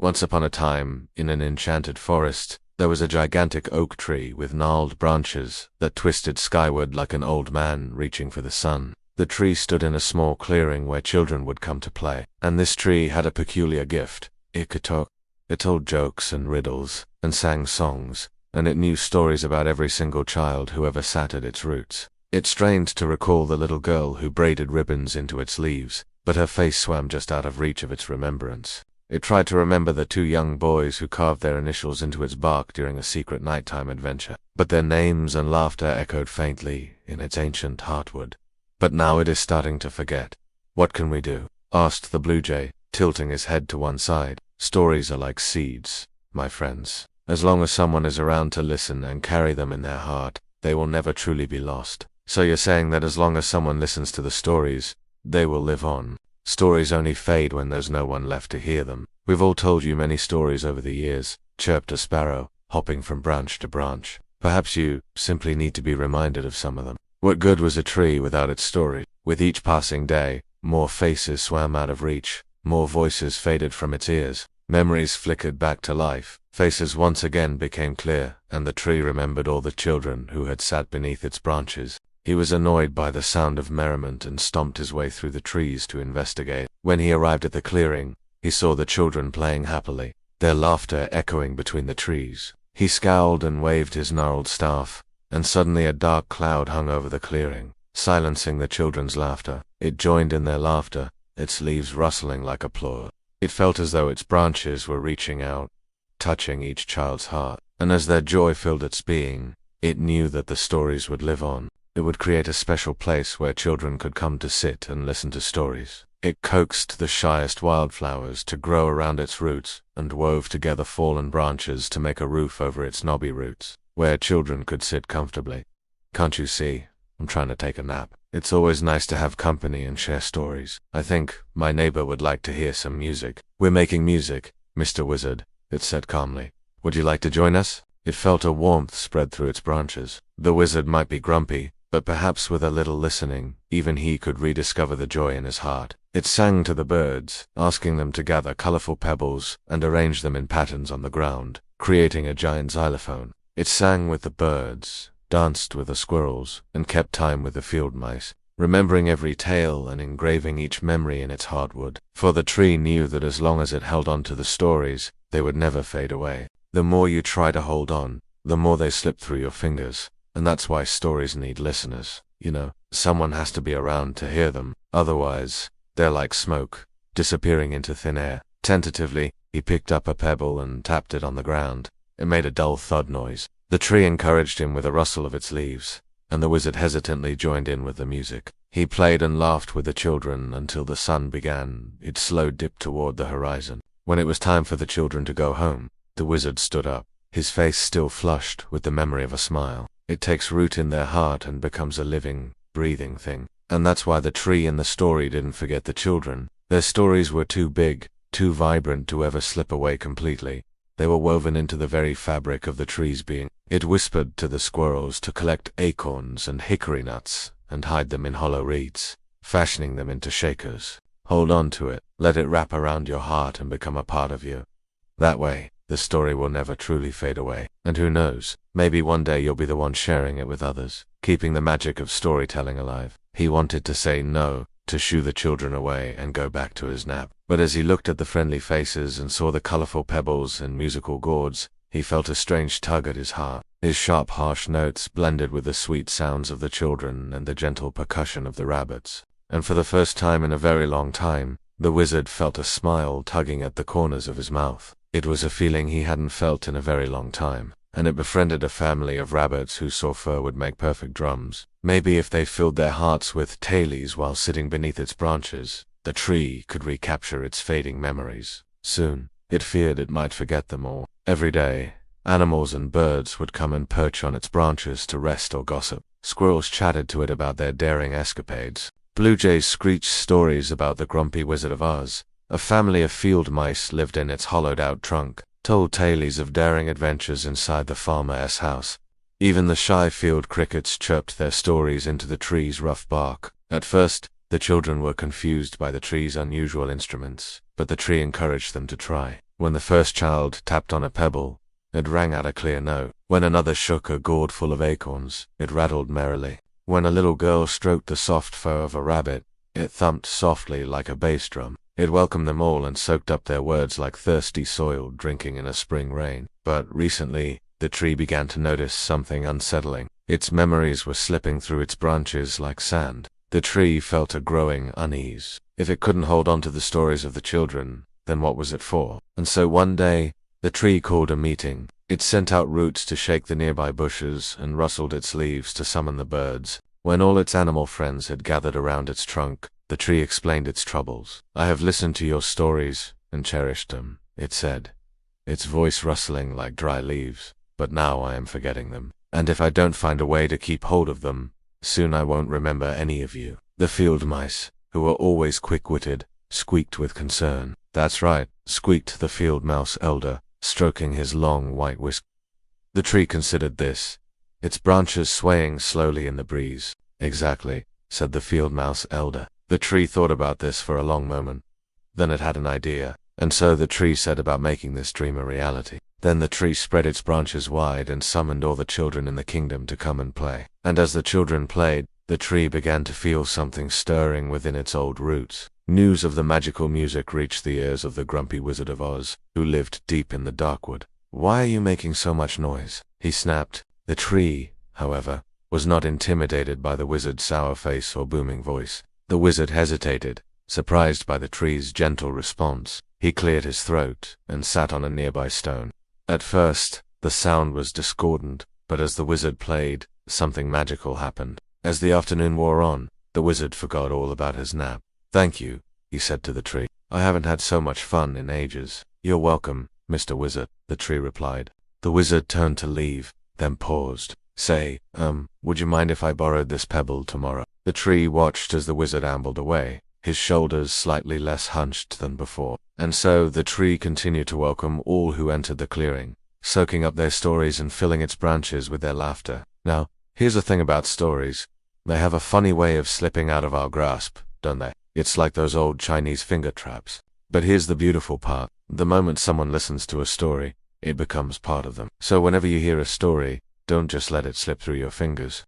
Once upon a time, in an enchanted forest, there was a gigantic oak tree with gnarled branches that twisted skyward like an old man reaching for the sun. The tree stood in a small clearing where children would come to play, and this tree had a peculiar gift. It could talk. It told jokes and riddles, and sang songs, and it knew stories about every single child who ever sat at its roots. It strained to recall the little girl who braided ribbons into its leaves, but her face swam just out of reach of its remembrance. It tried to remember the two young boys who carved their initials into its bark during a secret nighttime adventure, but their names and laughter echoed faintly in its ancient heartwood. But now it is starting to forget. What can we do? Asked the blue jay, tilting his head to one side. Stories are like seeds, my friends. As long as someone is around to listen and carry them in their heart, they will never truly be lost. So you're saying that as long as someone listens to the stories, they will live on. Stories only fade when there's no one left to hear them. We've all told you many stories over the years, chirped a sparrow, hopping from branch to branch. Perhaps you simply need to be reminded of some of them. What good was a tree without its story? With each passing day, more faces swam out of reach, more voices faded from its ears, memories flickered back to life, faces once again became clear, and the tree remembered all the children who had sat beneath its branches. He was annoyed by the sound of merriment and stomped his way through the trees to investigate. When he arrived at the clearing, he saw the children playing happily, their laughter echoing between the trees. He scowled and waved his gnarled staff, and suddenly a dark cloud hung over the clearing, silencing the children's laughter. It joined in their laughter, its leaves rustling like applause. It felt as though its branches were reaching out, touching each child's heart, and as their joy filled its being, it knew that the stories would live on. It would create a special place where children could come to sit and listen to stories. It coaxed the shyest wildflowers to grow around its roots and wove together fallen branches to make a roof over its knobby roots, where children could sit comfortably. Can't you see? I'm trying to take a nap. It's always nice to have company and share stories. I think my neighbor would like to hear some music. We're making music, Mr. Wizard, it said calmly. Would you like to join us? It felt a warmth spread through its branches. The wizard might be grumpy, but perhaps with a little listening, even he could rediscover the joy in his heart. It sang to the birds, asking them to gather colorful pebbles and arrange them in patterns on the ground, creating a giant xylophone. It sang with the birds, danced with the squirrels, and kept time with the field mice, remembering every tale and engraving each memory in its hardwood. For the tree knew that as long as it held on to the stories, they would never fade away. The more you try to hold on, the more they slip through your fingers. And that's why stories need listeners. You know, someone has to be around to hear them. Otherwise, they're like smoke, disappearing into thin air. Tentatively, he picked up a pebble and tapped it on the ground. It made a dull thud noise. The tree encouraged him with a rustle of its leaves, and the wizard hesitantly joined in with the music. He played and laughed with the children until the sun began its slow dip toward the horizon. When it was time for the children to go home, the wizard stood up, his face still flushed with the memory of a smile. It takes root in their heart and becomes a living, breathing thing. And that's why the tree in the story didn't forget the children. Their stories were too big, too vibrant to ever slip away completely. They were woven into the very fabric of the tree's being. It whispered to the squirrels to collect acorns and hickory nuts and hide them in hollow reeds, fashioning them into shakers. Hold on to it, let it wrap around your heart and become a part of you. That way, the story will never truly fade away. And who knows, maybe one day you'll be the one sharing it with others, keeping the magic of storytelling alive. He wanted to say no, to shoo the children away and go back to his nap. But as he looked at the friendly faces and saw the colorful pebbles and musical gourds, he felt a strange tug at his heart. His sharp, harsh notes blended with the sweet sounds of the children and the gentle percussion of the rabbits. And for the first time in a very long time, the wizard felt a smile tugging at the corners of his mouth. It was a feeling he hadn't felt in a very long time, and it befriended a family of rabbits who saw fur would make perfect drums. Maybe if they filled their hearts with tailies while sitting beneath its branches, the tree could recapture its fading memories. Soon, it feared it might forget them all. Every day, animals and birds would come and perch on its branches to rest or gossip. Squirrels chatted to it about their daring escapades. Blue jays screeched stories about the grumpy Wizard of Oz. A family of field mice lived in its hollowed-out trunk, told tales of daring adventures inside the farmer's house. Even the shy field crickets chirped their stories into the tree's rough bark. At first, the children were confused by the tree's unusual instruments, but the tree encouraged them to try. When the first child tapped on a pebble, it rang out a clear note. When another shook a gourd full of acorns, it rattled merrily. When a little girl stroked the soft fur of a rabbit, it thumped softly like a bass drum. It welcomed them all and soaked up their words like thirsty soil drinking in a spring rain. But recently, the tree began to notice something unsettling. Its memories were slipping through its branches like sand. The tree felt a growing unease. If it couldn't hold on to the stories of the children, then what was it for? And so one day, the tree called a meeting. It sent out roots to shake the nearby bushes and rustled its leaves to summon the birds. When all its animal friends had gathered around its trunk, the tree explained its troubles. "I have listened to your stories and cherished them," it said, its voice rustling like dry leaves. "But now I am forgetting them. And if I don't find a way to keep hold of them, soon I won't remember any of you." The field mice, who were always quick-witted, squeaked with concern. "That's right," squeaked the field mouse elder, stroking his long white whisk. The tree considered this, its branches swaying slowly in the breeze. "Exactly," said the field mouse elder. The tree thought about this for a long moment. Then it had an idea, and so the tree set about making this dream a reality. Then the tree spread its branches wide and summoned all the children in the kingdom to come and play. And as the children played, the tree began to feel something stirring within its old roots. News of the magical music reached the ears of the grumpy Wizard of Oz, who lived deep in the dark wood. "Why are you making so much noise?" he snapped. The tree, however, was not intimidated by the wizard's sour face or booming voice. The wizard hesitated, surprised by the tree's gentle response. He cleared his throat and sat on a nearby stone. At first, the sound was discordant, but as the wizard played, something magical happened. As the afternoon wore on, the wizard forgot all about his nap. "Thank you," he said to the tree. "I haven't had so much fun in ages." "You're welcome, Mr. Wizard," the tree replied. The wizard turned to leave, then paused. "Say, would you mind if I borrowed this pebble tomorrow?" The tree watched as the wizard ambled away, his shoulders slightly less hunched than before. And so the tree continued to welcome all who entered the clearing, soaking up their stories and filling its branches with their laughter. Now, here's the thing about stories. They have a funny way of slipping out of our grasp, don't they? It's like those old Chinese finger traps. But here's the beautiful part. The moment someone listens to a story, it becomes part of them. So whenever you hear a story, don't just let it slip through your fingers.